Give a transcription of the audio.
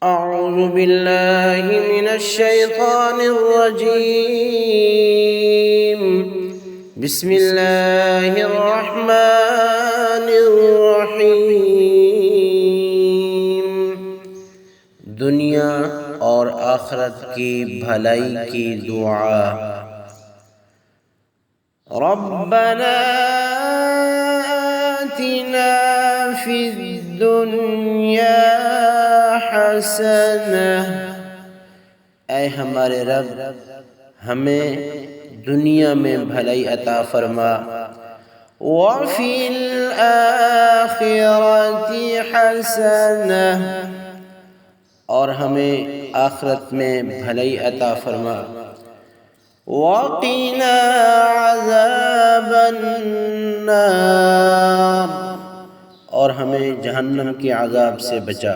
أعوذ بالله من الشيطان الرجيم. بسم الله الرحمن الرحيم. دنیا اور آخرت کی بھلائی کی دعا. ربنا آتنا في الدنيا حسنہ. اے ہمارے رب، ہمیں دنیا میں بھلائی عطا فرما. وفی الآخرۃ حسنہ، اور ہمیں آخرت میں بھلائی عطا فرما. وقنا عذاب النار، اور ہمیں جہنم کے عذاب سے بچا.